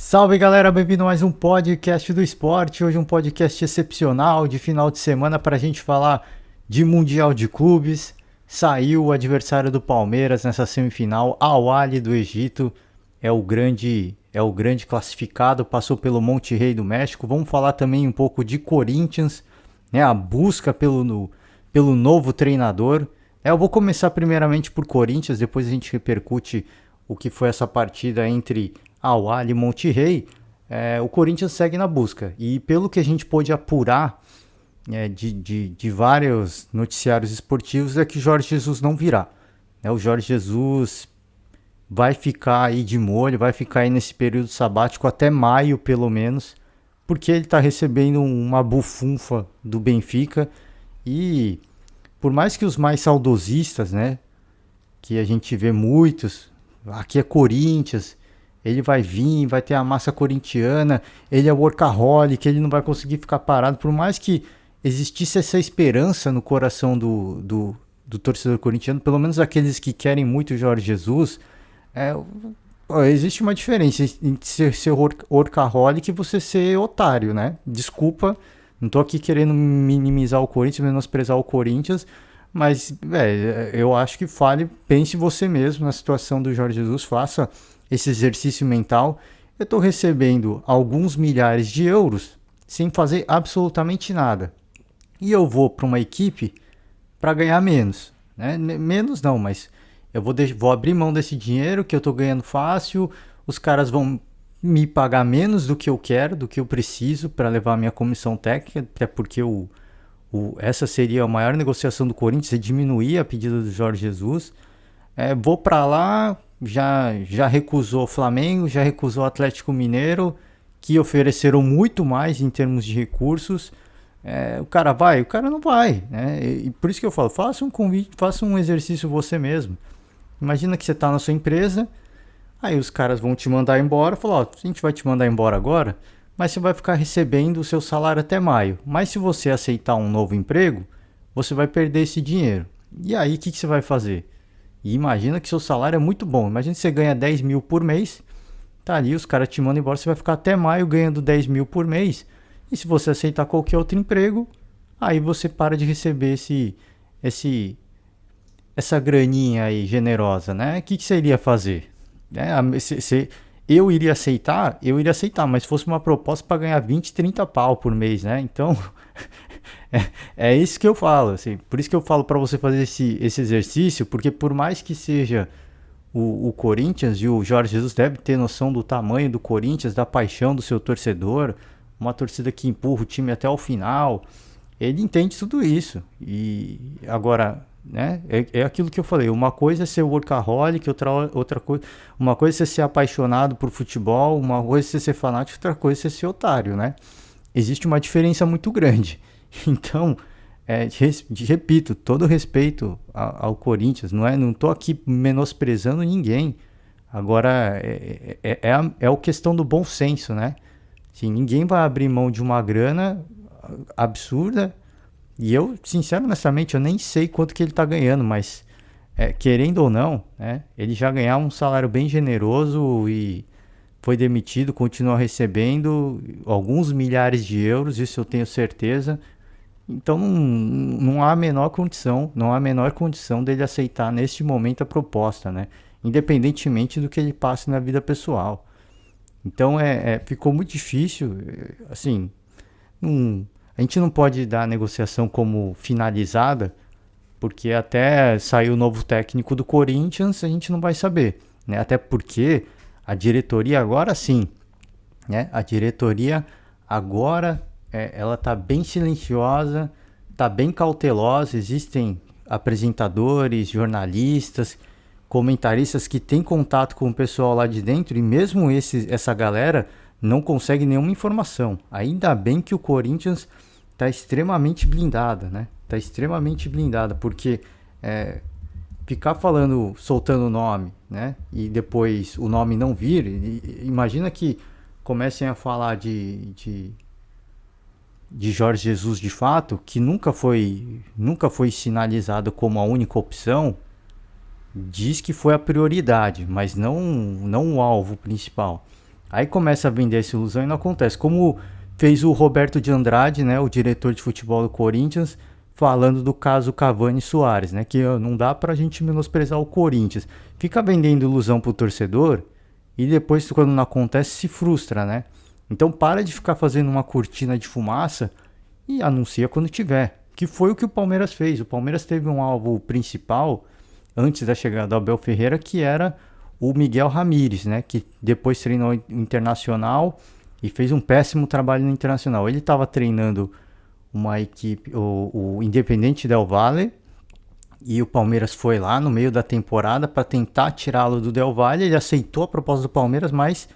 Salve galera, bem-vindo a mais um podcast do esporte. Hoje um podcast excepcional de final de semana para a gente falar de Mundial de Clubes. Saiu o adversário do Palmeiras nessa semifinal, Al Ahly do Egito. É o grande classificado, passou pelo Monterrey do México. Vamos falar também um pouco de Corinthians, né, a busca pelo novo treinador. Eu vou começar primeiramente por Corinthians, depois a gente repercute o que foi essa partida entre Al Ahly e Monterrey. O Corinthians segue na busca. E pelo que a gente pôde apurar de vários noticiários esportivos, é que Jorge Jesus não virá. O Jorge Jesus vai ficar aí de molho, vai ficar aí nesse período sabático até maio, pelo menos, porque ele está recebendo uma bufunfa do Benfica. E por mais que os mais saudosistas, né, que a gente vê muitos, aqui é Corinthians, ele vai vir, vai ter a massa corintiana, ele é workaholic, ele não vai conseguir ficar parado, por mais que existisse essa esperança no coração do torcedor corintiano, pelo menos aqueles que querem muito o Jorge Jesus. é, Existe uma diferença entre ser workaholic e você ser otário, né? Desculpa, não tô aqui querendo minimizar o Corinthians, menosprezar o Corinthians, mas eu acho que pense você mesmo na situação do Jorge Jesus, faça esse exercício mental. Eu estou recebendo alguns milhares de euros sem fazer absolutamente nada. E eu vou para uma equipe para ganhar menos. Né? Menos não, mas eu vou abrir mão desse dinheiro que eu estou ganhando fácil. Os caras vão me pagar menos do que eu quero, do que eu preciso para levar a minha comissão técnica, até porque essa seria a maior negociação do Corinthians, diminuir a pedida do Jorge Jesus. Vou para lá, já recusou o Flamengo, já recusou o Atlético Mineiro, que ofereceram muito mais em termos de recursos. O cara vai? O cara não vai. Né? E por isso que eu falo, faça um convite, faça um exercício você mesmo. Imagina que você está na sua empresa, aí os caras vão te mandar embora, falam, a gente vai te mandar embora agora, mas você vai ficar recebendo o seu salário até maio. Mas se você aceitar um novo emprego, você vai perder esse dinheiro. E aí o que você vai fazer? E imagina que seu salário é muito bom. Imagina que você ganha 10 mil por mês, tá ali, os caras te mandam embora, você vai ficar até maio ganhando 10 mil por mês. E se você aceitar qualquer outro emprego, aí você para de receber essa graninha aí generosa, né? O que você iria fazer? Eu iria aceitar, mas se fosse uma proposta para ganhar 20, 30 pau por mês, né? Então, é isso que eu falo, assim. Por isso que eu falo para você fazer esse exercício, porque por mais que seja o Corinthians, e o Jorge Jesus deve ter noção do tamanho do Corinthians, da paixão do seu torcedor, uma torcida que empurra o time até o final, ele entende tudo isso. E agora, né, é aquilo que eu falei, uma coisa é ser workaholic, outra coisa, uma coisa é ser apaixonado por futebol, uma coisa é ser fanático, outra coisa é ser otário, né? Existe uma diferença muito grande. Então, repito, todo respeito ao Corinthians, não tô aqui menosprezando ninguém. Agora, é a questão do bom senso, né? Assim, ninguém vai abrir mão de uma grana absurda. E eu, honestamente, eu nem sei quanto que ele tá ganhando, mas querendo ou não, né, ele já ganhava um salário bem generoso e foi demitido, continua recebendo alguns milhares de euros, isso eu tenho certeza. Então não há a menor condição, não há a menor condição dele aceitar neste momento a proposta, né? Independentemente do que ele passe na vida pessoal. Então ficou muito difícil, assim, a gente não pode dar a negociação como finalizada, porque até sair o novo técnico do Corinthians a gente não vai saber, né? Até porque a diretoria agora sim, né? A diretoria agora ela tá bem silenciosa, tá bem cautelosa, existem apresentadores, jornalistas, comentaristas que têm contato com o pessoal lá de dentro e mesmo essa galera não consegue nenhuma informação. Ainda bem que o Corinthians está extremamente blindada, né? Está extremamente blindada, porque ficar falando, soltando o nome, né? E depois o nome não vir, imagina que comecem a falar de Jorge Jesus de fato, que nunca foi sinalizado como a única opção. Diz que foi a prioridade, mas não o alvo principal. Aí começa a vender essa ilusão e não acontece. Como fez o Roberto de Andrade, né, o diretor de futebol do Corinthians, falando do caso Cavani e Suárez, né, que não dá pra gente menosprezar o Corinthians. Fica vendendo ilusão pro torcedor e depois, quando não acontece, se frustra, né? Então para de ficar fazendo uma cortina de fumaça e anuncia quando tiver. Que foi o que o Palmeiras fez. O Palmeiras teve um alvo principal antes da chegada do Abel Ferreira, que era o Miguel Ramírez, né? Que depois treinou o Internacional e fez um péssimo trabalho no Internacional. Ele estava treinando uma equipe, o Independente Del Valle, e o Palmeiras foi lá no meio da temporada para tentar tirá-lo do Del Valle. Ele aceitou a proposta do Palmeiras, mas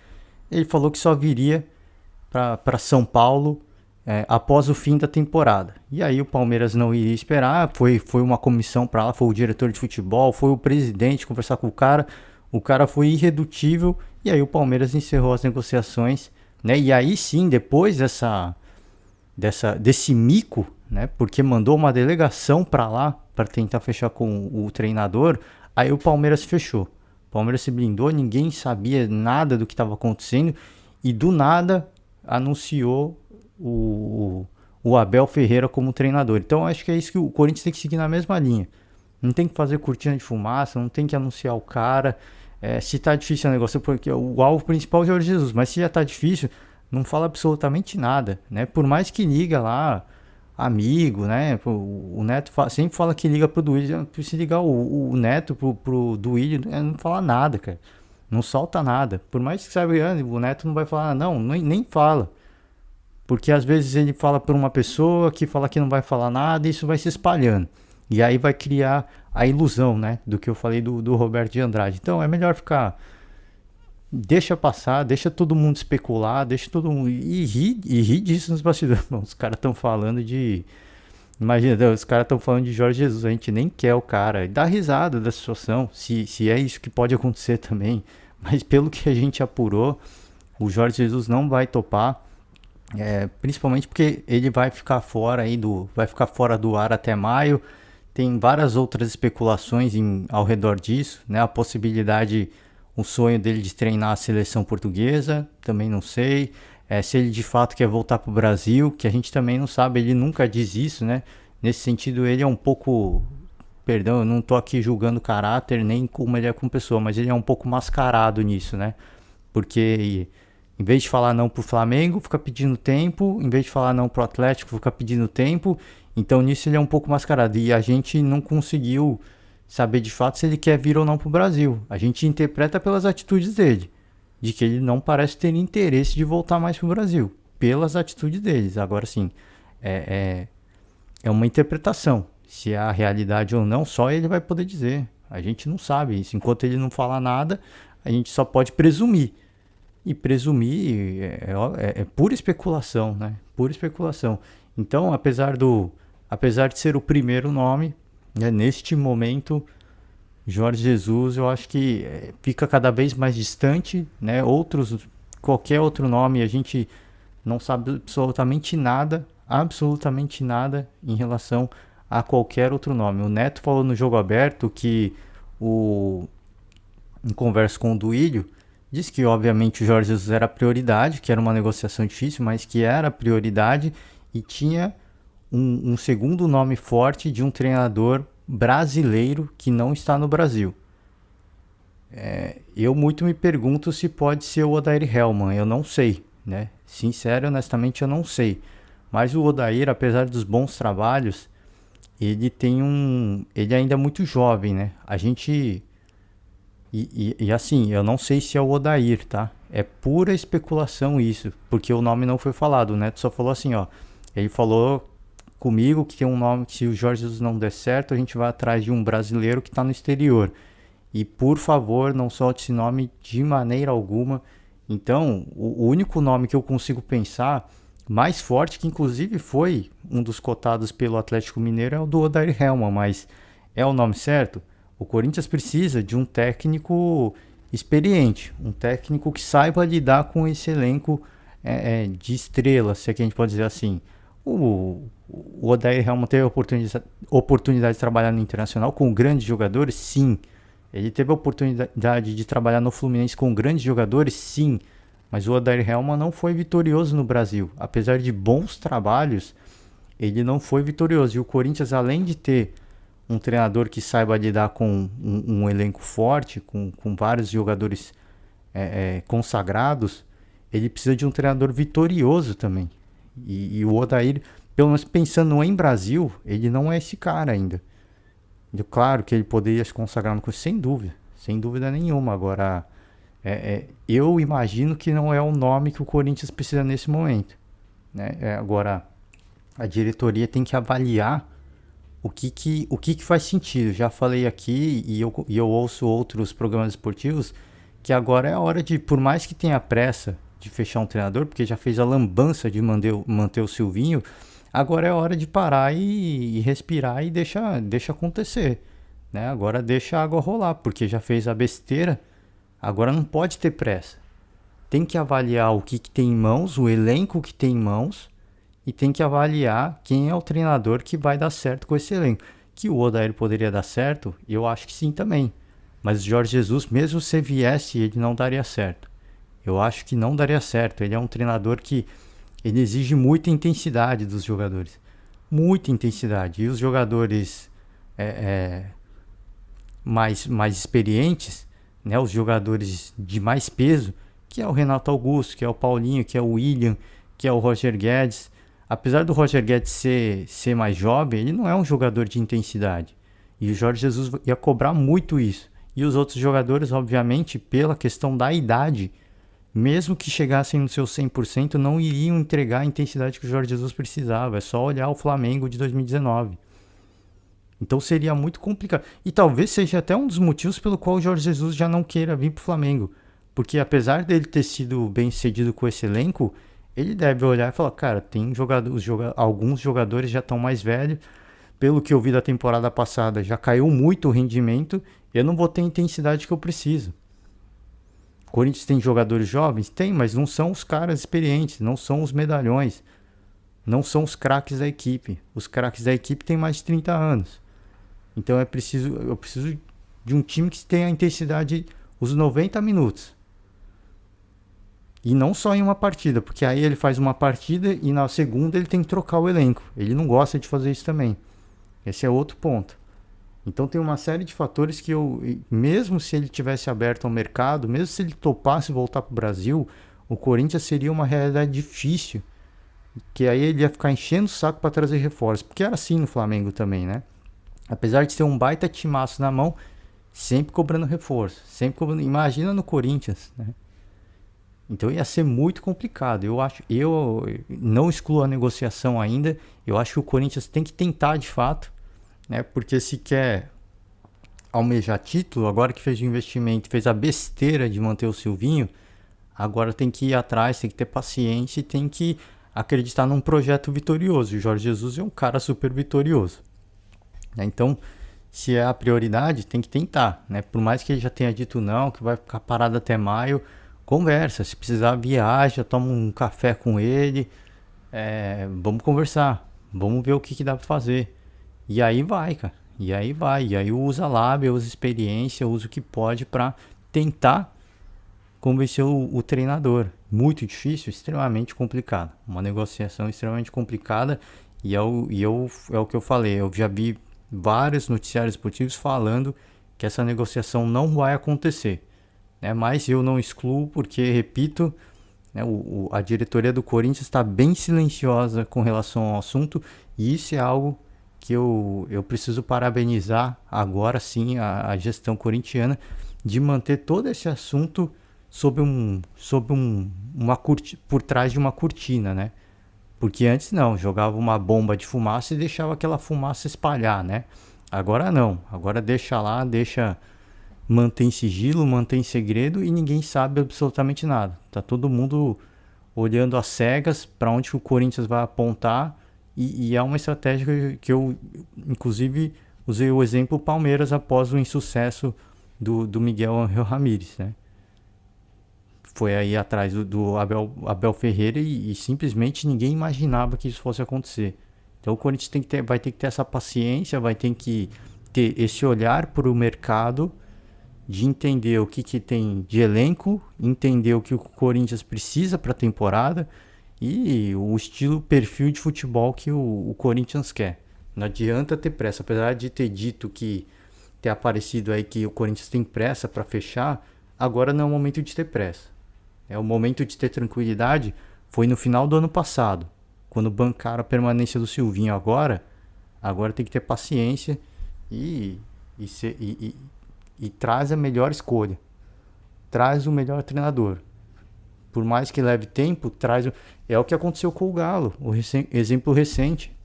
ele falou que só viria para São Paulo após o fim da temporada. E aí o Palmeiras não iria esperar, foi uma comissão para lá, foi o diretor de futebol, foi o presidente conversar com o cara foi irredutível, e aí o Palmeiras encerrou as negociações, né? E aí sim, depois desse mico, né? Porque mandou uma delegação para lá para tentar fechar com o treinador, aí o Palmeiras fechou. O Palmeiras se blindou, ninguém sabia nada do que estava acontecendo, e do nada anunciou o Abel Ferreira como treinador. Então acho que é isso que o Corinthians tem que seguir na mesma linha. Não tem que fazer cortina de fumaça, não tem que anunciar o cara. Se tá difícil o negócio, porque o alvo principal é o Jorge Jesus, mas se já tá difícil, não fala absolutamente nada, né? Por mais que liga lá, amigo, né? O Neto sempre fala que liga pro Duílio. Se ligar o Neto pro Duílio, não fala nada, cara. Não solta nada. Por mais que saiba, o Neto não vai falar, não, nem fala. Porque às vezes ele fala por uma pessoa que fala que não vai falar nada e isso vai se espalhando. E aí vai criar a ilusão, né? Do que eu falei do Roberto de Andrade. Então é melhor ficar. Deixa passar, deixa todo mundo especular, deixa todo mundo. E ri disso nos bastidores. Bom, os caras estão falando de. Imagina, os caras estão falando de Jorge Jesus, a gente nem quer o cara. E dá risada da situação, se é isso que pode acontecer também. Mas pelo que a gente apurou, o Jorge Jesus não vai topar. Principalmente porque ele vai ficar fora do ar até maio. Tem várias outras especulações ao redor disso, né? A possibilidade, o sonho dele de treinar a seleção portuguesa, também não sei. Se ele de fato quer voltar para o Brasil, que a gente também não sabe, ele nunca diz isso, né? Nesse sentido, ele é um pouco, perdão, eu não tô aqui julgando o caráter, nem como ele é como pessoa, mas ele é um pouco mascarado nisso, né? Porque em vez de falar não pro Flamengo, fica pedindo tempo. Em vez de falar não pro Atlético, fica pedindo tempo. Então nisso ele é um pouco mascarado. E a gente não conseguiu saber de fato se ele quer vir ou não pro Brasil. A gente interpreta pelas atitudes dele, de que ele não parece ter interesse de voltar mais pro Brasil. Pelas atitudes deles. Agora sim, é uma interpretação. Se é a realidade ou não, só ele vai poder dizer. A gente não sabe isso. Enquanto ele não falar nada, a gente só pode presumir. E presumir é pura especulação, né? Pura especulação. Então, apesar de ser o primeiro nome, né, neste momento, Jorge Jesus, eu acho que fica cada vez mais distante, né? Qualquer outro nome, a gente não sabe absolutamente nada em relação a qualquer outro nome. O Neto falou no Jogo Aberto que em conversa com o Duílio, disse que obviamente o Jorge Jesus era a prioridade, que era uma negociação difícil, mas que era a prioridade, e tinha um segundo nome forte de um treinador brasileiro que não está no Brasil. Eu muito me pergunto se pode ser o Odair Hellmann, eu não sei, né? Sincero, honestamente, eu não sei. Mas o Odair, apesar dos bons trabalhos, ele ainda é muito jovem, né? A gente... E assim, eu não sei se é o Odair, tá? É pura especulação isso, porque o nome não foi falado. O Neto só falou assim, ó. Ele falou comigo que tem um nome que, se o Jorge Jesus não der certo, a gente vai atrás de um brasileiro que tá no exterior. E por favor, não solte esse nome de maneira alguma. Então, o único nome que eu consigo pensar, mais forte, que inclusive foi um dos cotados pelo Atlético Mineiro, é o do Odair Hellmann, mas é o nome certo? O Corinthians precisa de um técnico experiente, um técnico que saiba lidar com esse elenco de estrelas, se é que a gente pode dizer assim. O Odair Hellmann teve a oportunidade de trabalhar no Internacional com grandes jogadores? Sim. Ele teve a oportunidade de trabalhar no Fluminense com grandes jogadores? Sim. Mas o Odair Hellmann não foi vitorioso no Brasil. Apesar de bons trabalhos, ele não foi vitorioso. E o Corinthians, além de ter um treinador que saiba lidar com um elenco forte, com vários jogadores consagrados, ele precisa de um treinador vitorioso também. E o Odair, pelo menos pensando em Brasil, ele não é esse cara ainda. Claro que ele poderia se consagrar no Corinthians, sem dúvida nenhuma. Agora, eu imagino que não é o nome que o Corinthians precisa nesse momento, né? Agora, a diretoria tem que avaliar o que faz sentido. Já falei aqui e eu ouço outros programas esportivos que agora é a hora de, por mais que tenha pressa de fechar um treinador, porque já fez a lambança de manter o Silvinho, agora é a hora de parar e respirar e deixa acontecer, né? Agora deixa a água rolar, porque já fez a besteira, agora não pode ter pressa. Tem que avaliar o que tem em mãos, o elenco que tem em mãos, e tem que avaliar quem é o treinador que vai dar certo com esse elenco. Que o Odair poderia dar certo, eu acho que sim também. Mas o Jorge Jesus, mesmo se viesse, ele não daria certo. Eu acho que não daria certo. Ele é um treinador que ele exige muita intensidade dos jogadores. Muita intensidade. E os jogadores mais experientes, né, os jogadores de mais peso, que é o Renato Augusto, que é o Paulinho, que é o William, que é o Roger Guedes. Apesar do Roger Guedes ser mais jovem, ele não é um jogador de intensidade. E o Jorge Jesus ia cobrar muito isso. E os outros jogadores, obviamente, pela questão da idade, mesmo que chegassem no seu 100%, não iriam entregar a intensidade que o Jorge Jesus precisava. É só olhar o Flamengo de 2019. Então seria muito complicado. E talvez seja até um dos motivos pelo qual o Jorge Jesus já não queira vir para o Flamengo. Porque apesar dele ter sido bem sucedido com esse elenco, ele deve olhar e falar, cara, tem alguns jogadores já estão mais velhos. Pelo que eu vi da temporada passada, já caiu muito o rendimento. Eu não vou ter a intensidade que eu preciso. O Corinthians tem jogadores jovens? Tem, mas não são os caras experientes, não são os medalhões, não são os craques da equipe. Os craques da equipe têm mais de 30 anos. Então eu preciso de um time que tenha a intensidade os 90 minutos. E não só em uma partida, porque aí ele faz uma partida e na segunda ele tem que trocar o elenco. Ele não gosta de fazer isso também. Esse é outro ponto. Então tem uma série de fatores que mesmo se ele tivesse aberto ao mercado, mesmo se ele topasse voltar para o Brasil, o Corinthians seria uma realidade difícil, que aí ele ia ficar enchendo o saco para trazer reforços, porque era assim no Flamengo também, né? Apesar de ter um baita timaço na mão, sempre cobrando reforço, sempre cobrando. Imagina no Corinthians, né? Então ia ser muito complicado. Eu não excluo a negociação ainda. Eu acho que o Corinthians tem que tentar de fato, né? Porque se quer almejar título, agora que fez o investimento, fez a besteira de manter o Silvinho, agora tem que ir atrás, tem que ter paciência e tem que acreditar num projeto vitorioso. E o Jorge Jesus é um cara super vitorioso, né? Então, se é a prioridade, tem que tentar, né? Por mais que ele já tenha dito não, que vai ficar parado até maio, conversa. Se precisar, viaja, toma um café com ele, vamos conversar, vamos ver o que dá pra fazer. E aí vai, cara. E aí usa lábia, usa experiência, usa o que pode pra tentar convencer o treinador. Muito difícil, extremamente complicado. Uma negociação extremamente complicada. E é o que eu falei. Eu já vi vários noticiários esportivos falando que essa negociação não vai acontecer, né? Mas eu não excluo porque, repito, né, a diretoria do Corinthians está bem silenciosa com relação ao assunto. E isso é algo que eu preciso parabenizar agora sim a gestão corintiana de manter todo esse assunto por trás de uma cortina, né? Porque antes não, jogava uma bomba de fumaça e deixava aquela fumaça espalhar, né? Agora não, agora deixa lá, mantém sigilo, mantém segredo e ninguém sabe absolutamente nada. Tá todo mundo olhando às cegas para onde o Corinthians vai apontar e é uma estratégia que eu, inclusive, usei o exemplo Palmeiras após o insucesso do Miguel Ángel Ramírez, né? Foi aí atrás do Abel Ferreira e simplesmente ninguém imaginava que isso fosse acontecer. Então o Corinthians vai ter que ter essa paciência, vai ter que ter esse olhar para o mercado de entender o que tem de elenco, entender o que o Corinthians precisa para a temporada e o estilo, perfil de futebol que o Corinthians quer. Não adianta ter pressa, apesar de ter dito que ter aparecido aí que o Corinthians tem pressa para fechar, agora não é o momento de ter pressa. É o momento de ter tranquilidade. Foi no final do ano passado, quando bancaram a permanência do Silvinho. Agora tem que ter paciência e, e traz a melhor escolha. Traz o melhor treinador. Por mais que leve tempo, traz. É o que aconteceu com o Galo, exemplo recente.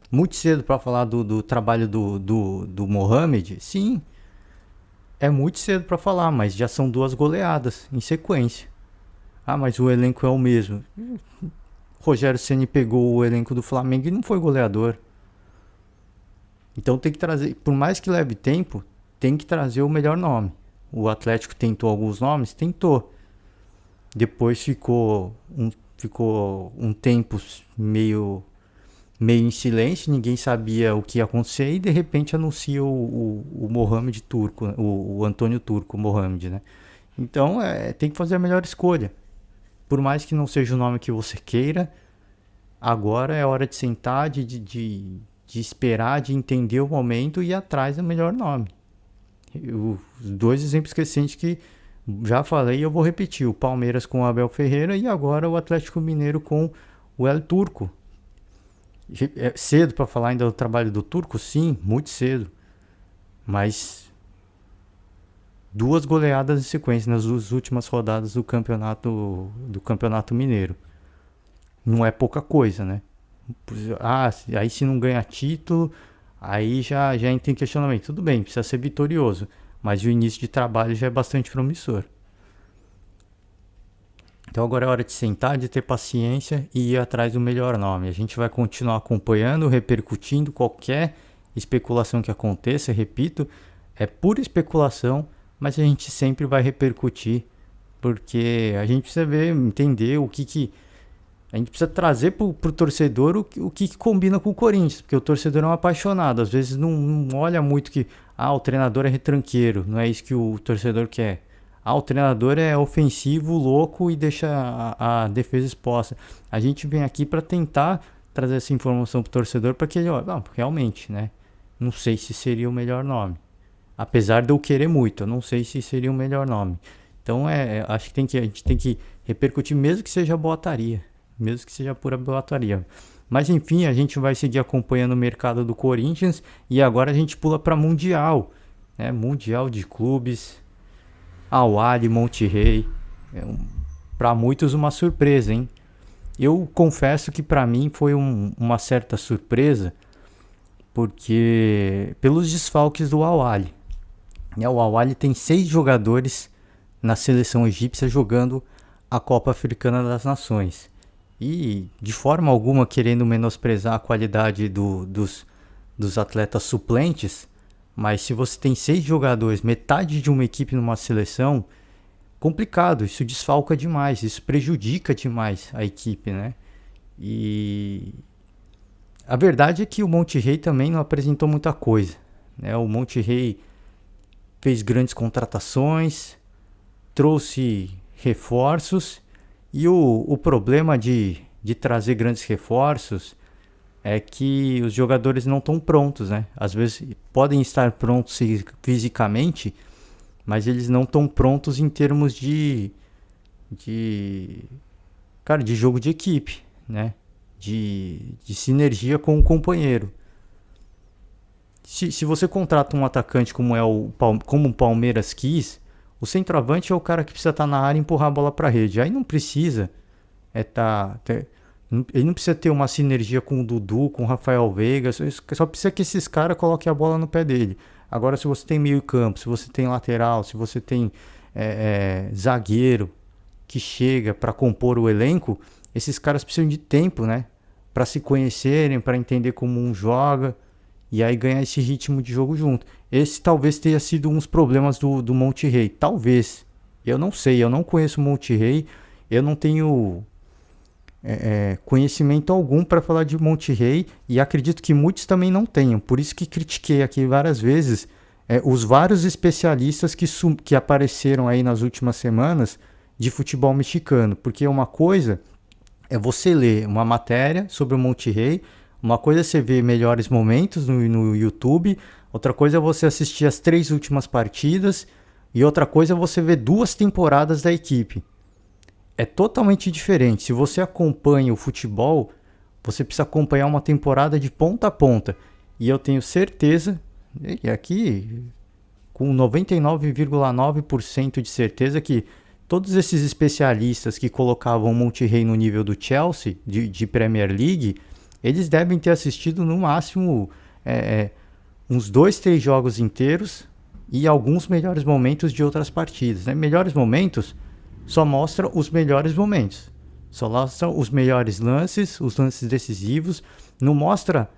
Muito cedo para falar do trabalho do Mohamed, sim, é muito cedo para falar, mas já são 2 goleadas em sequência. Ah, mas o elenco é o mesmo. Rogério Ceni pegou o elenco do Flamengo e não foi goleador. Então tem que trazer, por mais que leve tempo, tem que trazer o melhor nome. O Atlético tentou alguns nomes? Tentou. Depois ficou um tempo meio em silêncio, ninguém sabia o que ia acontecer e de repente anuncia o Mohamed Turco, o Antônio Turco, o Mohamed, né? Então tem que fazer a melhor escolha. Por mais que não seja o nome que você queira, agora é hora de sentar, de esperar, de entender o momento e ir atrás do melhor nome. Os 2 exemplos recentes que já falei, eu vou repetir: o Palmeiras com o Abel Ferreira e agora o Atlético Mineiro com o El Turco. É cedo para falar ainda do trabalho do Turco? Sim, muito cedo. Mas 2 goleadas em sequência nas últimas rodadas do campeonato Mineiro. Não é pouca coisa, né? Aí se não ganha título, aí já tem questionamento. Tudo bem, precisa ser vitorioso, mas o início de trabalho já é bastante promissor. Então agora é hora de sentar, de ter paciência e ir atrás do melhor nome. A gente vai continuar acompanhando, repercutindo qualquer especulação que aconteça. Repito, é pura especulação, mas a gente sempre vai repercutir, porque a gente precisa ver, entender o que a gente precisa trazer pro torcedor o que combina com o Corinthians, porque o torcedor é um apaixonado, às vezes não olha muito que o treinador é retranqueiro, não é isso que o torcedor quer. O treinador é ofensivo, louco e deixa a defesa exposta. A gente vem aqui para tentar trazer essa informação pro torcedor para que ele olhe, realmente, né? Não sei se seria o melhor nome. Apesar de eu querer muito, eu não sei se seria o melhor nome. Então acho que a gente tem que repercutir, mesmo que seja boataria. Mesmo que seja pura boataria. Mas enfim, a gente vai seguir acompanhando o mercado do Corinthians. E agora a gente pula para Mundial, né? Mundial de clubes. Al-Ahly, Monterrey. Para muitos uma surpresa, hein? Eu confesso que para mim foi uma certa surpresa, porque pelos desfalques do Al-Ahly. O Al-Ahly tem 6 jogadores na seleção egípcia jogando a Copa Africana das Nações. E de forma alguma querendo menosprezar a qualidade dos atletas suplentes, mas se você tem 6 jogadores, metade de uma equipe numa seleção, complicado, isso desfalca demais, isso prejudica demais a equipe, né? E a verdade é que o Monterrey também não apresentou muita coisa, né? O Monterrey fez grandes contratações, trouxe reforços, e o problema de trazer grandes reforços é que os jogadores não estão prontos, né? Às vezes podem estar prontos fisicamente, mas eles não estão prontos em termos de jogo de equipe, né? De sinergia com o companheiro. Se você contrata um atacante como o Palmeiras quis, o centroavante é o cara que precisa estar na área e empurrar a bola para a rede. Aí não precisa ele não precisa ter uma sinergia com o Dudu, com o Rafael Veiga, só precisa que esses caras coloquem a bola no pé dele. Agora, se você tem meio campo, se você tem lateral, se você tem zagueiro que chega para compor o elenco, esses caras precisam de tempo, né? Para se conhecerem, para entender como um joga e aí ganhar esse ritmo de jogo junto. Esse talvez tenha sido um dos problemas do Monterrey. Talvez. Eu não sei, eu não conheço o Monterrey, eu não tenho conhecimento algum para falar de Monterrey e acredito que muitos também não tenham. Por isso que critiquei aqui várias vezes os vários especialistas que apareceram aí nas últimas semanas de futebol mexicano. Porque uma coisa é você ler uma matéria sobre o Monterrey, uma coisa é você ver melhores momentos no YouTube, outra coisa é você assistir as 3 últimas partidas e outra coisa é você ver 2 temporadas da equipe. É totalmente diferente. Se você acompanha o futebol, você precisa acompanhar uma temporada de ponta a ponta. E eu tenho certeza, e aqui com 99,9% de certeza, que todos esses especialistas que colocavam o Monterrey no nível do Chelsea, de Premier League, eles devem ter assistido no máximo uns 2, 3 jogos inteiros e alguns melhores momentos de outras partidas. Né? Melhores momentos só mostra os melhores momentos. Só mostra os melhores lances, os lances decisivos. Não mostra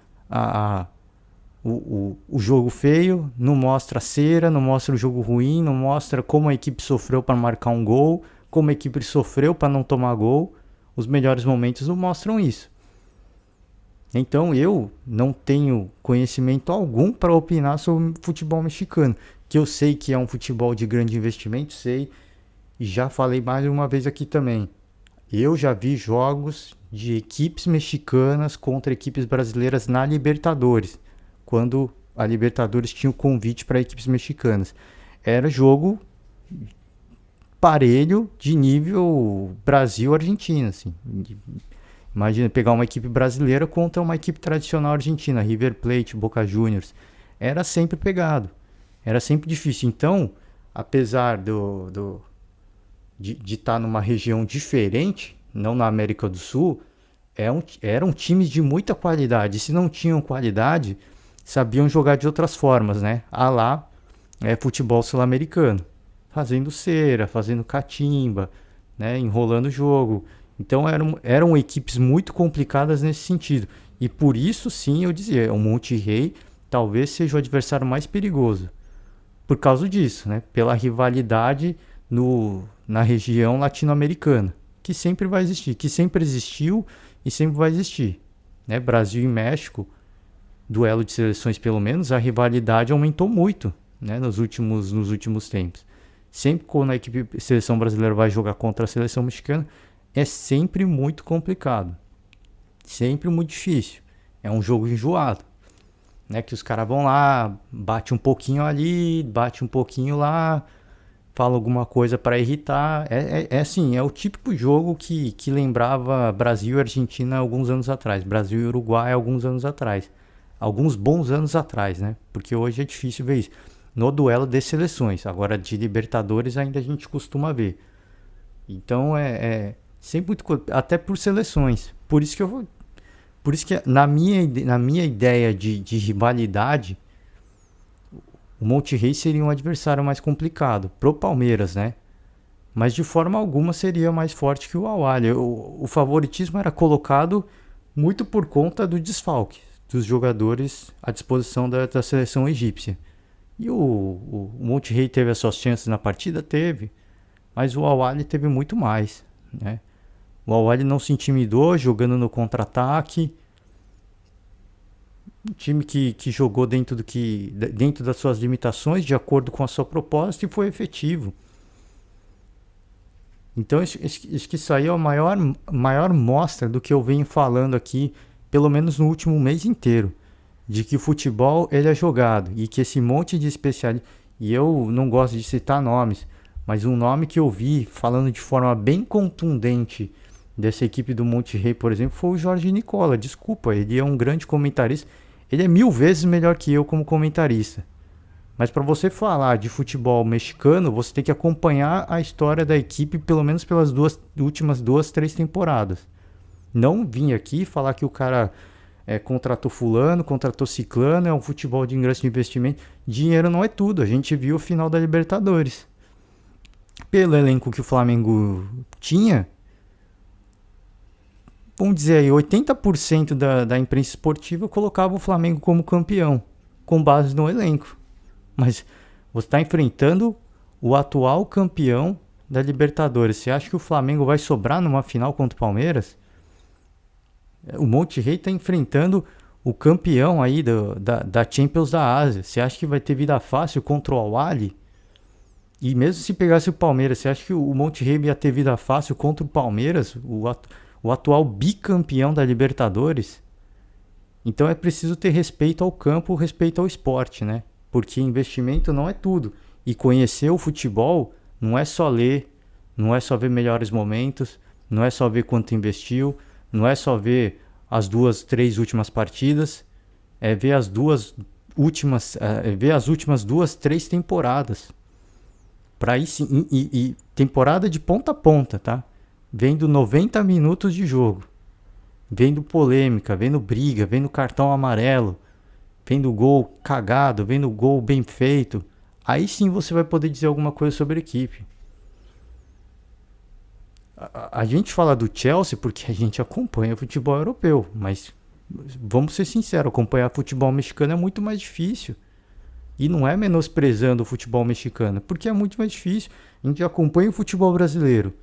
o jogo feio, não mostra a cera, não mostra o jogo ruim, não mostra como a equipe sofreu para marcar um gol, como a equipe sofreu para não tomar gol. Os melhores momentos não mostram isso. Então eu não tenho conhecimento algum para opinar sobre futebol mexicano, que eu sei que é um futebol de grande investimento, sei, e já falei mais uma vez aqui também. Eu já vi jogos de equipes mexicanas contra equipes brasileiras na Libertadores, quando a Libertadores tinha o convite para equipes mexicanas. Era jogo parelho de nível Brasil-Argentina, assim. Imagina pegar uma equipe brasileira contra uma equipe tradicional argentina, River Plate, Boca Juniors. Era sempre pegado. Era sempre difícil. Então, apesar de estar numa região diferente, não na América do Sul, eram times de muita qualidade. E se não tinham qualidade, sabiam jogar de outras formas, né? A lá futebol sul-americano. Fazendo cera, fazendo catimba, né? Enrolando o jogo. Então eram equipes muito complicadas nesse sentido. E por isso sim eu dizia, o Monterrey talvez seja o adversário mais perigoso. Por causa disso, né? Pela rivalidade na região latino-americana, que sempre vai existir, que sempre existiu e sempre vai existir. Né? Brasil e México, duelo de seleções pelo menos, a rivalidade aumentou muito, né? nos últimos tempos. Sempre quando a seleção brasileira vai jogar contra a seleção mexicana, é sempre muito complicado. Sempre muito difícil. É um jogo enjoado. Né? Que os caras vão lá, bate um pouquinho ali, bate um pouquinho lá, fala alguma coisa para irritar. Assim, é o típico jogo que lembrava Brasil e Argentina alguns anos atrás. Brasil e Uruguai alguns anos atrás. Alguns bons anos atrás, né? Porque hoje é difícil ver isso. No duelo de seleções. Agora de Libertadores ainda a gente costuma ver. Então sempre muito, até por seleções. Por isso que na minha ideia de rivalidade, o Monterrey seria um adversário mais complicado pro Palmeiras, né? Mas de forma alguma seria mais forte que o Al-Ahly. O favoritismo era colocado muito por conta do desfalque dos jogadores à disposição da seleção egípcia. E o Monterrey teve as suas chances na partida? Teve. Mas o Al-Ahly teve muito mais, né? O Al-Ahly não se intimidou jogando no contra-ataque. Um time que jogou dentro das suas limitações, de acordo com a sua proposta, e foi efetivo. Então, acho que isso aí é a maior mostra do que eu venho falando aqui, pelo menos no último mês inteiro, de que o futebol ele é jogado e que esse monte de especialistas, e eu não gosto de citar nomes, mas um nome que eu vi falando de forma bem contundente dessa equipe do Monterrey, por exemplo, foi o Jorge Nicola. Desculpa, ele é um grande comentarista. Ele é 1000 vezes melhor que eu como comentarista. Mas para você falar de futebol mexicano, você tem que acompanhar a história da equipe pelo menos pelas últimas 2, 3 temporadas. Não vim aqui falar que o cara contratou fulano, contratou ciclano, é um futebol de ingresso de investimento. Dinheiro não é tudo. A gente viu o final da Libertadores. Pelo elenco que o Flamengo tinha, vamos dizer aí, 80% da imprensa esportiva colocava o Flamengo como campeão, com base no elenco. Mas você está enfrentando o atual campeão da Libertadores. Você acha que o Flamengo vai sobrar numa final contra o Palmeiras? O Monterrey está enfrentando o campeão aí da Champions da Ásia. Você acha que vai ter vida fácil contra o Al-Ahly? E mesmo se pegasse o Palmeiras, você acha que o Monterrey ia ter vida fácil contra o Palmeiras, o atual bicampeão da Libertadores? Então é preciso ter respeito ao campo, respeito ao esporte, né? Porque investimento não é tudo. E conhecer o futebol não é só ler, não é só ver melhores momentos, não é só ver quanto investiu, não é só ver as 2, 3 últimas partidas, é ver as últimas 2, 3 temporadas. Para aí sim, e temporada de ponta a ponta, tá? Vendo 90 minutos de jogo, vendo polêmica, vendo briga, vendo cartão amarelo, vendo gol cagado, vendo gol bem feito. Aí sim você vai poder dizer alguma coisa sobre a equipe. A gente fala do Chelsea porque a gente acompanha futebol europeu, mas vamos ser sinceros, acompanhar futebol mexicano é muito mais difícil. E não é menosprezando o futebol mexicano, porque é muito mais difícil. A gente acompanha o futebol brasileiro,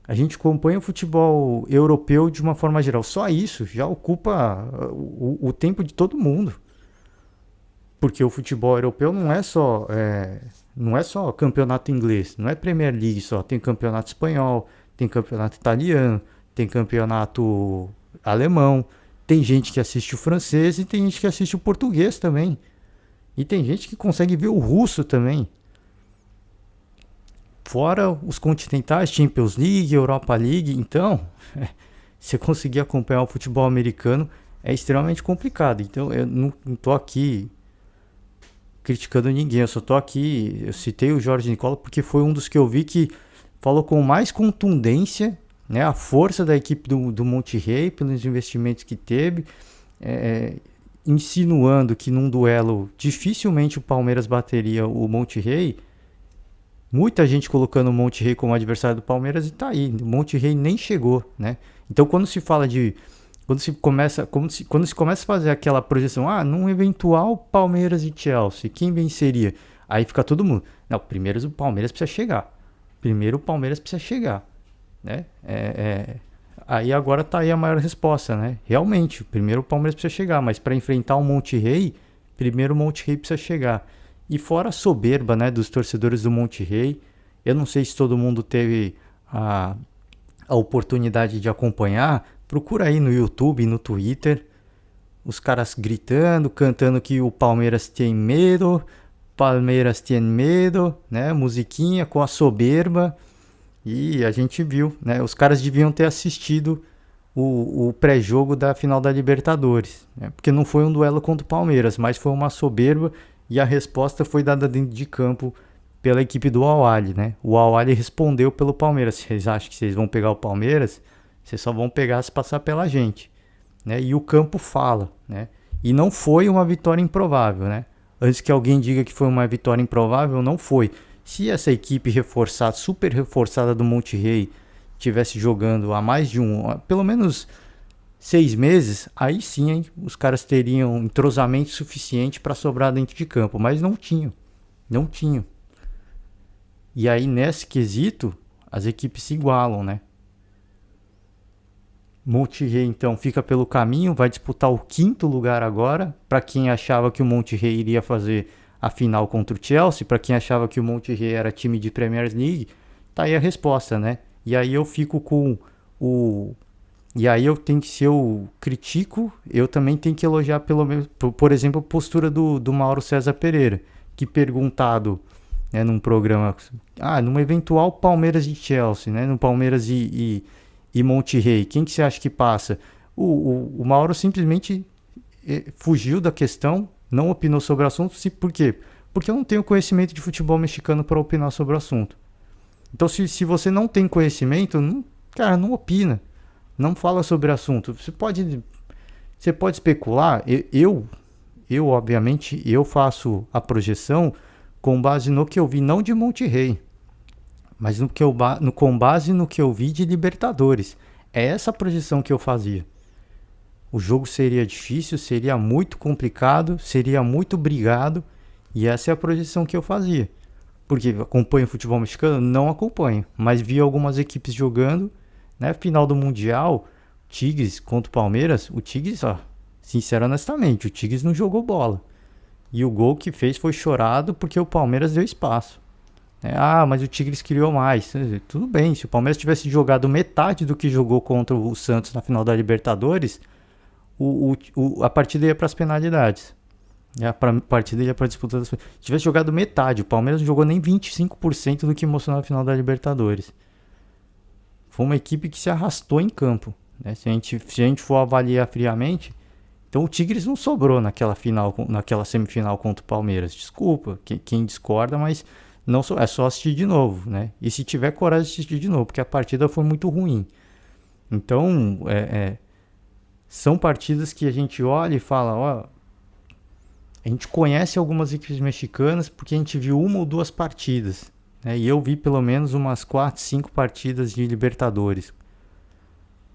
a gente acompanha o futebol europeu de uma forma geral. Só isso já ocupa o tempo de todo mundo. Porque o futebol europeu não é só campeonato inglês, não é Premier League só. Tem campeonato espanhol, tem campeonato italiano, tem campeonato alemão. Tem gente que assiste o francês e tem gente que assiste o português também. E tem gente que consegue ver o russo também. Fora os continentais, Champions League, Europa League. Então, você conseguir acompanhar o futebol americano é extremamente complicado. Então, eu não tô aqui criticando ninguém. Eu só tô aqui... Eu citei o Jorge Nicola porque foi um dos que eu vi que falou com mais contundência, né, a força da equipe do Monterrey pelos investimentos que teve. Insinuando que num duelo dificilmente o Palmeiras bateria o Monterrey. Muita gente colocando o Monterrey como adversário do Palmeiras e tá aí. O Monterrey nem chegou, né? Então quando se fala de... Quando se começa a fazer aquela projeção, num eventual Palmeiras e Chelsea, quem venceria? Aí fica todo mundo. Não, primeiro o Palmeiras precisa chegar. Né? Aí agora tá aí a maior resposta, né? Realmente, primeiro o Palmeiras precisa chegar, mas para enfrentar o Monterrey, primeiro o Monterrey precisa chegar. E fora a soberba, né, dos torcedores do Monterrey, eu não sei se todo mundo teve a oportunidade de acompanhar, procura aí no YouTube, no Twitter, os caras gritando, cantando que o Palmeiras tem medo, né, musiquinha com a soberba. E a gente viu, né? Os caras deviam ter assistido o pré-jogo da final da Libertadores, né? Porque não foi um duelo contra o Palmeiras, mas foi uma soberba e a resposta foi dada dentro de campo pela equipe do Al-Ahly, né? O Al-Ahly respondeu pelo Palmeiras. Vocês acham que vocês vão pegar o Palmeiras? Vocês só vão pegar se passar pela gente, né? E o campo fala, né? E não foi uma vitória improvável, né? Antes que alguém diga que foi uma vitória improvável, não foi. Se essa equipe reforçada, super reforçada do Monterrey, tivesse jogando há mais de pelo menos 6 meses, aí sim, hein, os caras teriam entrosamento suficiente para sobrar dentro de campo, mas não tinham. E aí nesse quesito, as equipes se igualam, né? Monterrey então fica pelo caminho, vai disputar o 5º lugar agora, para quem achava que o Monterrey iria fazer a final contra o Chelsea, para quem achava que o Monterrey era time de Premier League, tá aí a resposta, né? E aí eu fico com E aí se eu critico, eu também tenho que elogiar pelo menos, por exemplo, a postura do Mauro César Pereira, que perguntado, né, num programa, num eventual Palmeiras e Chelsea, né, no Palmeiras e Monterrey, quem que você acha que passa? O Mauro simplesmente fugiu da questão, não opinou sobre o assunto. Por quê? Porque eu não tenho conhecimento de futebol mexicano para opinar sobre o assunto. Então, se você não tem conhecimento, não opina. Não fala sobre o assunto. Você pode especular. Eu obviamente, eu faço a projeção com base no que eu vi, não de Monterrey, mas com base no que eu vi de Libertadores. É essa a projeção que eu fazia. O jogo seria difícil, seria muito complicado, seria muito brigado. E essa é a projeção que eu fazia. Porque acompanho futebol mexicano? Não acompanho. Mas vi algumas equipes jogando, né? Final do Mundial, Tigres contra o Palmeiras. O Tigres, Sincero, honestamente, o Tigres não jogou bola. E o gol que fez foi chorado porque o Palmeiras deu espaço. Mas o Tigres criou mais. Tudo bem, se o Palmeiras tivesse jogado metade do que jogou contra o Santos na final da Libertadores, a partida ia para as penalidades. A partida ia para a disputa das... Se tivesse jogado metade, o Palmeiras não jogou nem 25% do que mostrou na final da Libertadores. Foi uma equipe que se arrastou em campo. Né? Se a gente for avaliar friamente, então o Tigres não sobrou naquela semifinal contra o Palmeiras. Desculpa quem discorda, mas não é só assistir de novo, né? E se tiver coragem de assistir de novo, porque a partida foi muito ruim. Então, são partidas que a gente olha e fala, ó, a gente conhece algumas equipes mexicanas porque a gente viu uma ou duas partidas, né? E eu vi pelo menos umas 4, 5 partidas de Libertadores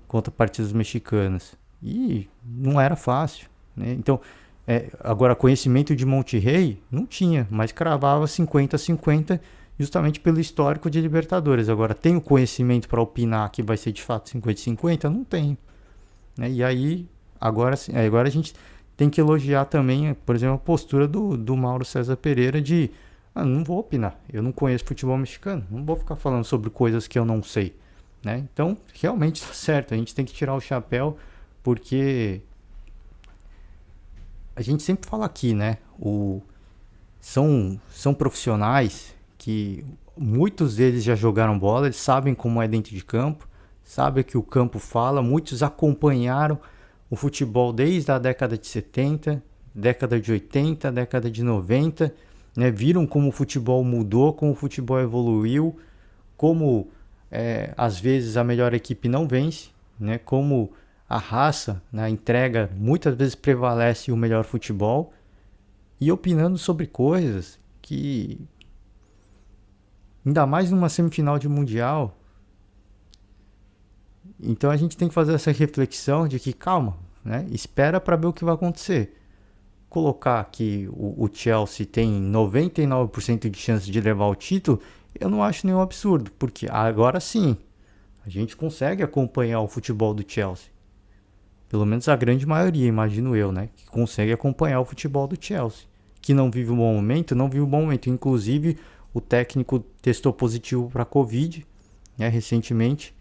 contra partidas mexicanas. E não era fácil, né? Então, agora, conhecimento de Monterrey não tinha, mas cravava 50-50 justamente pelo histórico de Libertadores. Agora, tenho conhecimento para opinar que vai ser de fato 50-50? Não tenho. Né? E aí, agora a gente tem que elogiar também, por exemplo, a postura do Mauro César Pereira de não vou opinar, eu não conheço futebol mexicano, não vou ficar falando sobre coisas que eu não sei. Né? Então, realmente está certo, a gente tem que tirar o chapéu, porque a gente sempre fala aqui, né? São profissionais que muitos deles já jogaram bola, eles sabem como é dentro de campo, sabem o que o campo fala, muitos acompanharam o futebol desde a década de 70, década de 80, década de 90, né? Viram como o futebol mudou, como o futebol evoluiu, como às vezes a melhor equipe não vence, né? Como a raça, né, a entrega muitas vezes prevalece o melhor futebol, e opinando sobre coisas que, ainda mais numa semifinal de mundial, então a gente tem que fazer essa reflexão de que calma, né, espera para ver o que vai acontecer. Colocar que o Chelsea tem 99% de chance de levar o título, eu não acho nenhum absurdo, porque agora sim a gente consegue acompanhar o futebol do Chelsea. Pelo menos a grande maioria, imagino eu, né? Que consegue acompanhar o futebol do Chelsea. Que não vive um bom momento, não vive um bom momento. Inclusive, o técnico testou positivo para a Covid, né, recentemente.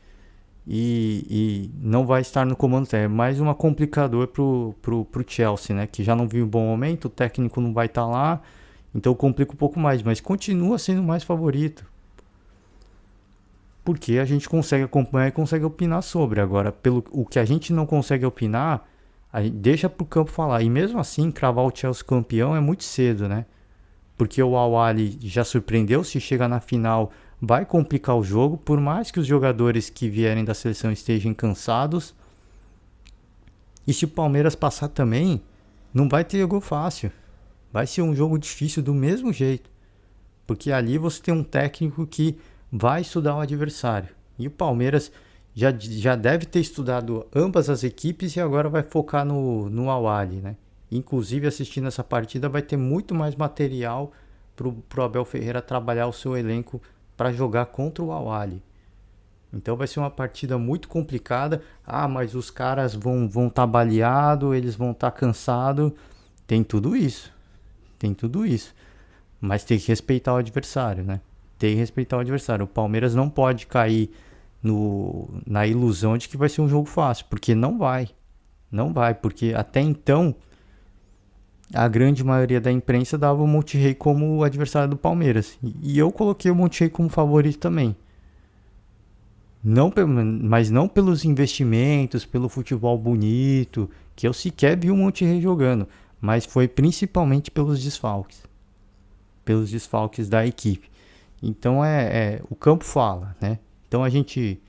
E não vai estar no comando. É mais uma complicador pro Chelsea, né? Que já não vive um bom momento, o técnico não vai estar lá. Então complica um pouco mais, mas continua sendo mais favorito. Porque a gente consegue acompanhar e consegue opinar sobre. Agora, pelo o que a gente não consegue opinar, a gente deixa pro campo falar. E mesmo assim, cravar o Chelsea campeão é muito cedo, né? Porque o Al-Ahly já surpreendeu, se chega na final vai complicar o jogo, por mais que os jogadores que vierem da seleção estejam cansados. E se o Palmeiras passar também, não vai ter jogo fácil. Vai ser um jogo difícil do mesmo jeito. Porque ali você tem um técnico que vai estudar o adversário. E o Palmeiras já deve ter estudado ambas as equipes e agora vai focar no Al-Ahly, né? Inclusive, assistindo essa partida, vai ter muito mais material pro Abel Ferreira trabalhar o seu elenco para jogar contra o Al-Ahly. Então vai ser uma partida muito complicada. Mas os caras vão estar baleados, eles vão estar cansados. Tem tudo isso. Mas tem que respeitar o adversário, né? Tem que respeitar o adversário. O Palmeiras não pode cair na ilusão de que vai ser um jogo fácil, porque não vai. Não vai, porque até então a grande maioria da imprensa dava o Monterrey como adversário do Palmeiras. E eu coloquei o Monterrey como favorito também. Mas não pelos investimentos, pelo futebol bonito, que eu sequer vi o Monterrey jogando, mas foi principalmente pelos desfalques. Pelos desfalques da equipe. Então o campo fala, né? Então a gente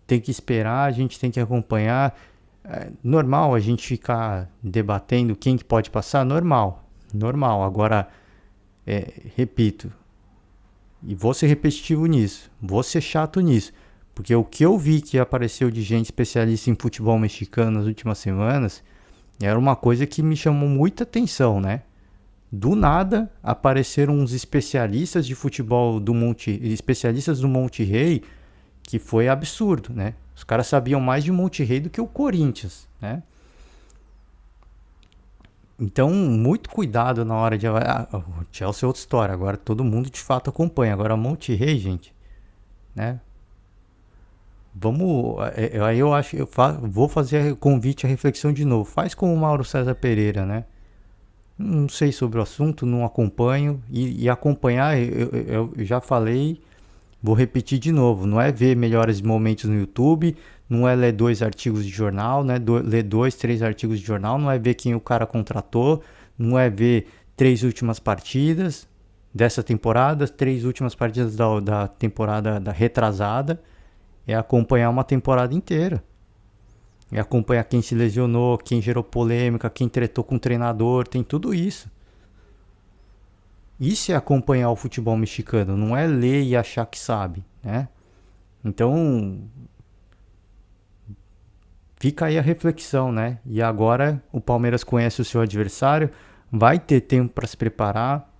tem que esperar, a gente tem que acompanhar. É normal a gente ficar debatendo quem que pode passar, normal. Agora, repito, e vou ser repetitivo nisso, vou ser chato nisso, porque o que eu vi que apareceu de gente especialista em futebol mexicano nas últimas semanas era uma coisa que me chamou muita atenção, né? Do nada apareceram uns especialistas de futebol especialistas do Monterrey, que foi absurdo, né? Os caras sabiam mais de Monterrey do que o Corinthians, né? Então, muito cuidado na hora de... o Chelsea é outra história. Agora todo mundo de fato acompanha. Agora Monterrey, gente, né? Vamos... Aí eu acho que vou fazer o convite à reflexão de novo. Faz como o Mauro César Pereira, né? Não sei sobre o assunto, não acompanho. E acompanhar, eu já falei, vou repetir de novo. Não é ver melhores momentos no YouTube, não é ler 2 artigos de jornal, né? Ler 2, 3 artigos de jornal, não é ver quem o cara contratou, não é ver 3 últimas partidas dessa temporada, 3 últimas partidas da temporada da retrasada. É acompanhar uma temporada inteira. É acompanhar quem se lesionou, quem gerou polêmica, quem tretou com o treinador, tem tudo isso. Isso é acompanhar o futebol mexicano, não é ler e achar que sabe, né? Então, fica aí a reflexão, né? E agora o Palmeiras conhece o seu adversário, vai ter tempo para se preparar.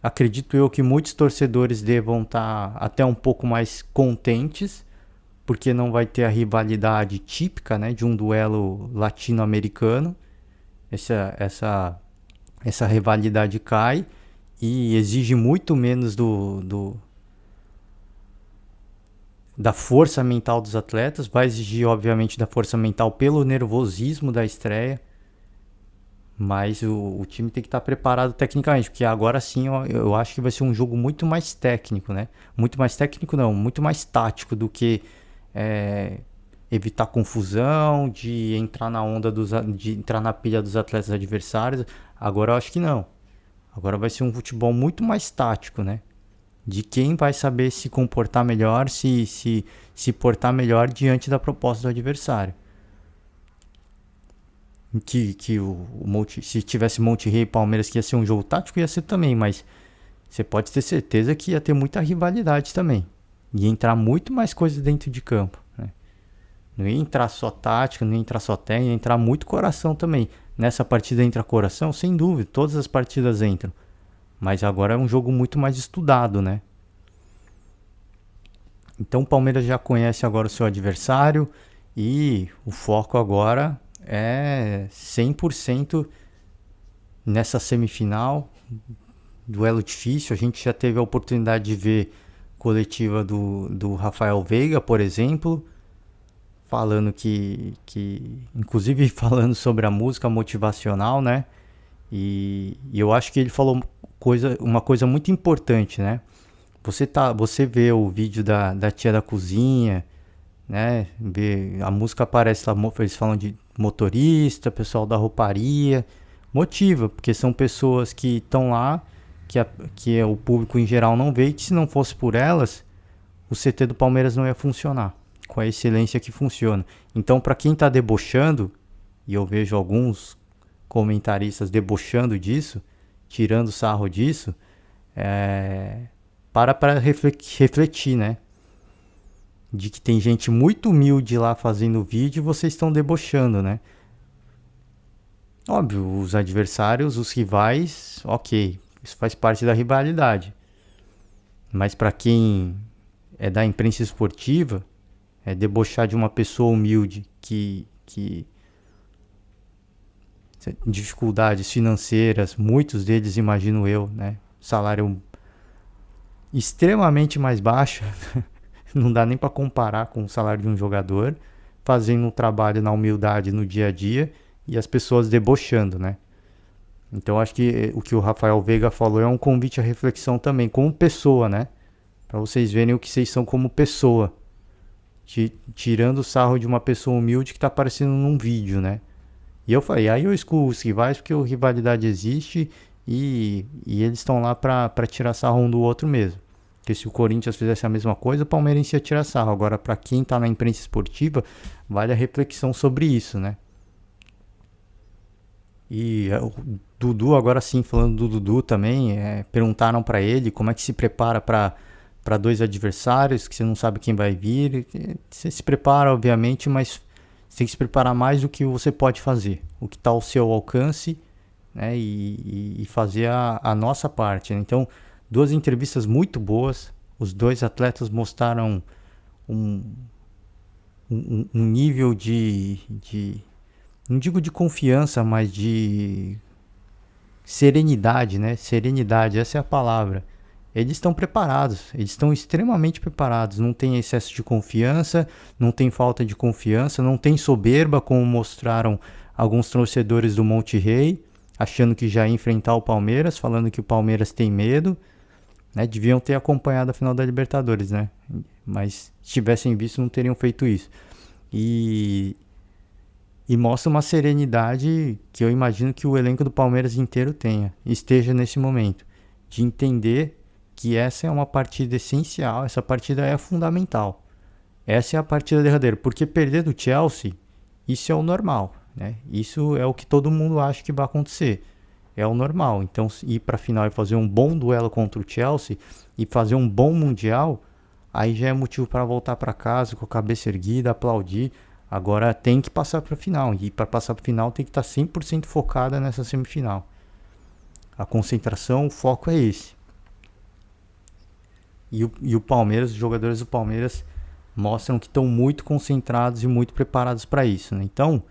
Acredito eu que muitos torcedores devam estar até um pouco mais contentes, porque não vai ter a rivalidade típica, né, de um duelo latino-americano. Essa rivalidade cai e exige muito menos da força mental dos atletas. Vai exigir, obviamente, da força mental pelo nervosismo da estreia. Mas o time tem que estar preparado tecnicamente, porque agora sim eu acho que vai ser um jogo muito mais técnico, né? Muito mais técnico não, muito mais tático do que é, evitar confusão, de entrar na onda de entrar na pilha dos atletas adversários. Agora eu acho que não. Agora vai ser um futebol muito mais tático, né? De quem vai saber se comportar melhor, se portar melhor diante da proposta do adversário. Que se tivesse Monterrey e Palmeiras, que ia ser um jogo tático, ia ser também, mas você pode ter certeza que ia ter muita rivalidade também. Ia entrar muito mais coisas dentro de campo, né? Não ia entrar só tática, não ia entrar só técnica, ia entrar muito coração também. Nessa partida entra coração, sem dúvida, todas as partidas entram. Mas agora é um jogo muito mais estudado, né? Então o Palmeiras já conhece agora o seu adversário e o foco agora é 100% nessa semifinal. Duelo difícil, a gente já teve a oportunidade de ver coletiva do Rafael Veiga, por exemplo, falando inclusive falando sobre a música motivacional, né? E eu acho que ele falou uma coisa muito importante, né? Você vê o vídeo da tia da cozinha, né? A música aparece lá, eles falam de motorista, pessoal da rouparia, motiva, porque são pessoas que estão lá, que o público em geral não vê, e que se não fosse por elas, o CT do Palmeiras não ia funcionar, com a excelência que funciona. Então, para quem está debochando, e eu vejo alguns comentaristas debochando disso, tirando sarro disso, para refletir, né? De que tem gente muito humilde lá fazendo vídeo e vocês estão debochando, né? Óbvio, os adversários, os rivais, ok, isso faz parte da rivalidade. Mas para quem é da imprensa esportiva, debochar de uma pessoa humilde que dificuldades financeiras, muitos deles, imagino eu, né? Salário extremamente mais baixo, não dá nem para comparar com o salário de um jogador, fazendo um trabalho na humildade no dia a dia e as pessoas debochando, né? Então acho que o que o Rafael Veiga falou é um convite à reflexão também, como pessoa, né? Para vocês verem o que vocês são como pessoa, tirando o sarro de uma pessoa humilde que tá aparecendo num vídeo, né? E eu falei, aí eu excluo os rivais porque a rivalidade existe e eles estão lá para tirar sarro um do outro mesmo. Porque se o Corinthians fizesse a mesma coisa, o Palmeiras ia tirar sarro. Agora, para quem tá na imprensa esportiva, vale a reflexão sobre isso, né? E o Dudu, agora sim, falando do Dudu também, perguntaram para ele como é que se prepara para 2 adversários, que você não sabe quem vai vir. Você se prepara, obviamente, mas você tem que se preparar mais do que você pode fazer, o que está ao seu alcance, né? E fazer a nossa parte, né? Então, 2 entrevistas muito boas, os 2 atletas mostraram um nível de não digo de confiança, mas de serenidade, né? Serenidade, essa é a palavra. Eles estão preparados, eles estão extremamente preparados. Não tem excesso de confiança, não tem falta de confiança, não tem soberba, como mostraram alguns torcedores do Monte Rei, achando que já ia enfrentar o Palmeiras, falando que o Palmeiras tem medo, né? Deviam ter acompanhado a final da Libertadores, né? Mas se tivessem visto, não teriam feito isso. E, e mostra uma serenidade que eu imagino que o elenco do Palmeiras inteiro tenha, esteja nesse momento, de entender que essa é uma partida essencial, essa partida é fundamental. Essa é a partida derradeira, porque perder do Chelsea, isso é o normal, né? Isso é o que todo mundo acha que vai acontecer. É o normal. Então, ir para a final e fazer um bom duelo contra o Chelsea e fazer um bom mundial, aí já é motivo para voltar para casa com a cabeça erguida, aplaudir. Agora tem que passar para a final. E para passar para a final tem que estar 100% focada nessa semifinal. A concentração, o foco é esse. E o Palmeiras, os jogadores do Palmeiras mostram que estão muito concentrados e muito preparados para isso, né? Então,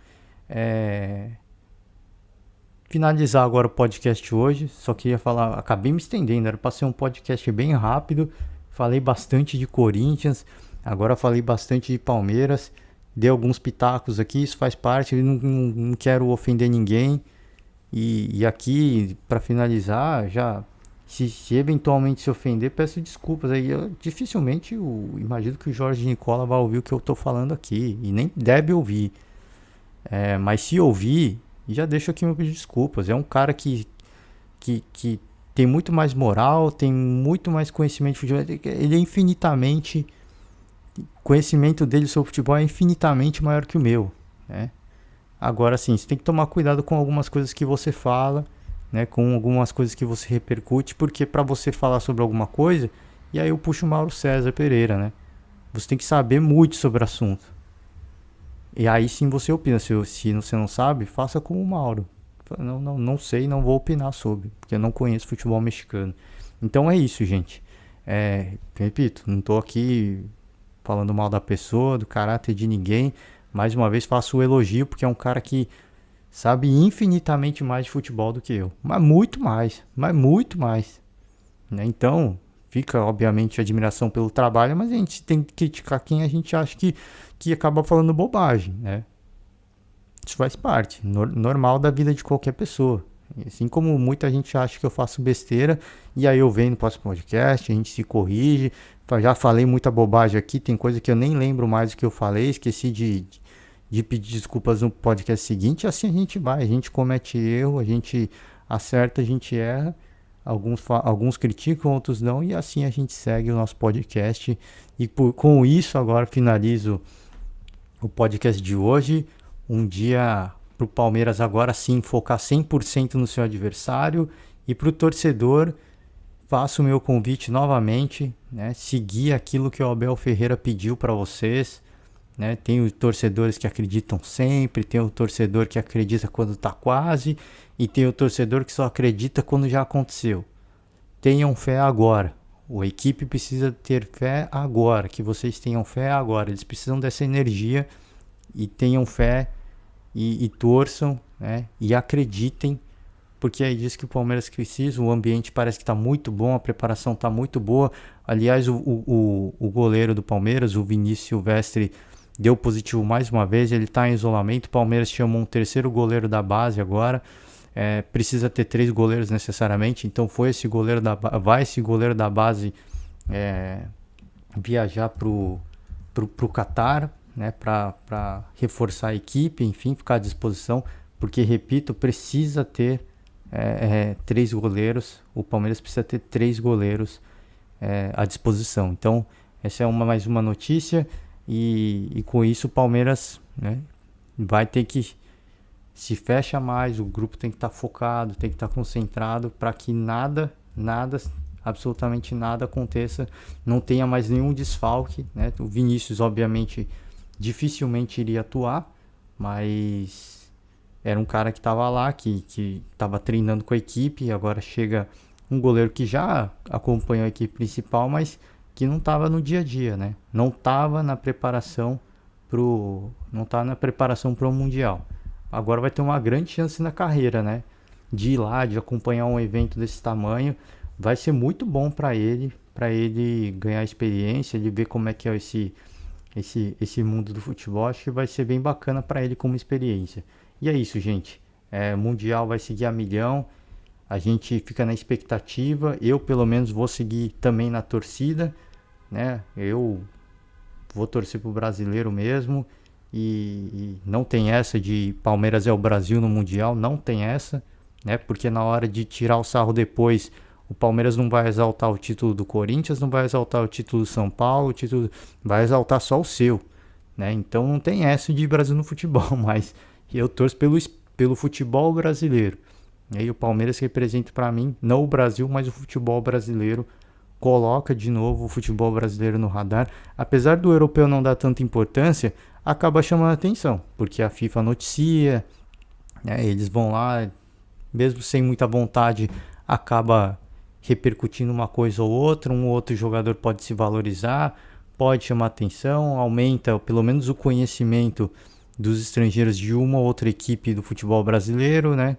finalizar agora o podcast hoje. Só queria falar, acabei me estendendo, era para ser um podcast bem rápido. Falei bastante de Corinthians, agora falei bastante de Palmeiras. Dei alguns pitacos aqui, isso faz parte, não quero ofender ninguém. E aqui, para finalizar, já se eventualmente se ofender, peço desculpas. Aí dificilmente imagino que o Jorge Nicola vai ouvir o que eu tô falando aqui, e nem deve ouvir. Mas se ouvir, já deixo aqui meu pedido de desculpas. É um cara que tem muito mais moral, tem muito mais conhecimento de futebol. Ele é infinitamente. O conhecimento dele sobre futebol é infinitamente maior que o meu, né? Agora sim, você tem que tomar cuidado com algumas coisas que você fala, né? Com algumas coisas que você repercute, porque para você falar sobre alguma coisa, e aí eu puxo o Mauro César Pereira, né? Você tem que saber muito sobre o assunto. E aí sim você opina. Se você não sabe, faça como o Mauro. Não sei, não vou opinar sobre, porque eu não conheço futebol mexicano. Então é isso, gente. Repito, não tô aqui falando mal da pessoa, do caráter de ninguém. Mais uma vez faço o elogio, porque é um cara que sabe infinitamente mais de futebol do que eu. Mas muito mais, né? Então, fica obviamente a admiração pelo trabalho, mas a gente tem que criticar quem a gente acha que acaba falando bobagem, né? Isso faz parte, normal da vida de qualquer pessoa. Assim como muita gente acha que eu faço besteira, e aí eu venho no próximo podcast, a gente se corrige. Já falei muita bobagem aqui, tem coisa que eu nem lembro mais do que eu falei, esqueci de pedir desculpas no podcast seguinte. Assim a gente vai, a gente comete erro, a gente acerta, a gente erra. Alguns criticam, outros não, e assim a gente segue o nosso podcast. E com isso agora finalizo o podcast de hoje. Um dia para o Palmeiras agora sim focar 100% no seu adversário, e para o torcedor faço o meu convite novamente, né? Seguir aquilo que o Abel Ferreira pediu para vocês, né? Tem os torcedores que acreditam sempre, tem o torcedor que acredita quando está quase, e tem o torcedor que só acredita quando já aconteceu. Tenham fé agora. A equipe precisa ter fé agora, que vocês tenham fé agora. Eles precisam dessa energia, e tenham fé e torçam, né? E acreditem, porque é disso que o Palmeiras precisa. O ambiente parece que está muito bom, a preparação está muito boa. Aliás, o goleiro do Palmeiras, o Vinícius Silvestre, deu positivo mais uma vez, ele está em isolamento. O Palmeiras chamou um terceiro goleiro da base agora. Precisa ter 3 goleiros necessariamente, então vai esse goleiro da base viajar pro Catar, né, para reforçar a equipe, enfim, ficar à disposição, porque, repito, precisa ter 3 goleiros. O Palmeiras precisa ter 3 goleiros à disposição. Então, essa é mais uma notícia, e com isso o Palmeiras, né, vai ter que se fecha mais, o grupo tem que estar focado, tem que estar concentrado para que nada, absolutamente nada aconteça, não tenha mais nenhum desfalque, né? O Vinícius, obviamente, dificilmente iria atuar, mas era um cara que estava lá, que estava treinando com a equipe, e agora chega um goleiro que já acompanhou a equipe principal, mas que não estava no dia a dia, né? Não estava na preparação para o Mundial. agora vai ter uma grande chance na carreira, né? De ir lá, de acompanhar um evento desse tamanho. Vai ser muito bom para ele ganhar experiência, de ver como é que é esse mundo do futebol. Acho que vai ser bem bacana para ele como experiência. E é isso, gente. Mundial vai seguir a milhão. A gente fica na expectativa. Eu, pelo menos, vou seguir também na torcida, né? Eu vou torcer pro brasileiro mesmo. E não tem essa de Palmeiras é o Brasil no Mundial. Não tem essa, né? Porque na hora de tirar o sarro depois, o Palmeiras não vai exaltar o título do Corinthians, não vai exaltar o título do São Paulo, vai exaltar só o seu, né? Então não tem essa de Brasil no futebol, mas eu torço pelo futebol brasileiro. E aí o Palmeiras representa para mim não o Brasil, mas o futebol brasileiro. Coloca de novo o futebol brasileiro no radar. Apesar do europeu não dar tanta importância, acaba chamando a atenção, porque a FIFA noticia, né? Eles vão lá, mesmo sem muita vontade, acaba repercutindo uma coisa ou outra, um ou outro jogador pode se valorizar, pode chamar atenção, aumenta pelo menos o conhecimento dos estrangeiros de uma ou outra equipe do futebol brasileiro, né?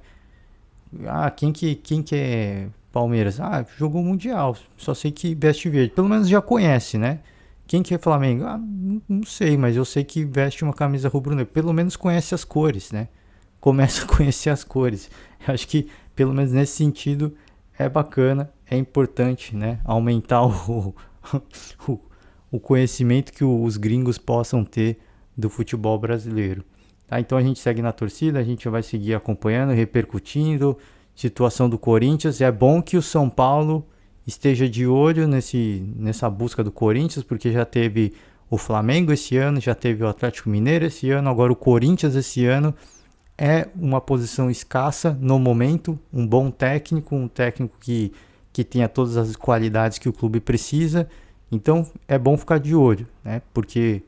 Quem que é Palmeiras? Jogou Mundial, só sei que veste verde, pelo menos já conhece, né? Quem que é Flamengo? Não sei, mas eu sei que veste uma camisa rubro-negra, pelo menos conhece as cores, né? Começa a conhecer as cores. Eu acho que, pelo menos nesse sentido, é bacana, é importante, né? Aumentar o conhecimento que os gringos possam ter do futebol brasileiro. Tá? Então a gente segue na torcida, a gente vai seguir acompanhando, repercutindo. Situação do Corinthians. É bom que o São Paulo esteja de olho nessa busca do Corinthians, porque já teve o Flamengo esse ano, já teve o Atlético Mineiro esse ano, agora o Corinthians esse ano. É uma posição escassa no momento, um bom técnico, um técnico que tenha todas as qualidades que o clube precisa. Então é bom ficar de olho, né? Porque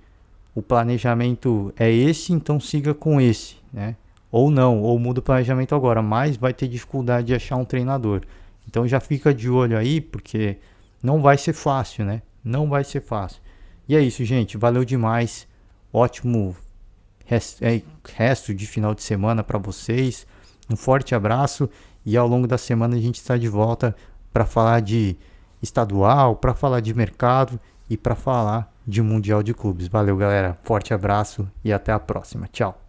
o planejamento é esse, então siga com esse, né? Ou não, ou muda o planejamento agora, mas vai ter dificuldade de achar um treinador. Então já fica de olho aí, porque não vai ser fácil, né? Não vai ser fácil. E é isso, gente. Valeu demais. Ótimo resto de final de semana para vocês. Um forte abraço e ao longo da semana a gente está de volta para falar de estadual, para falar de mercado e para falar de Mundial de Clubes. Valeu, galera. Forte abraço e até a próxima. Tchau.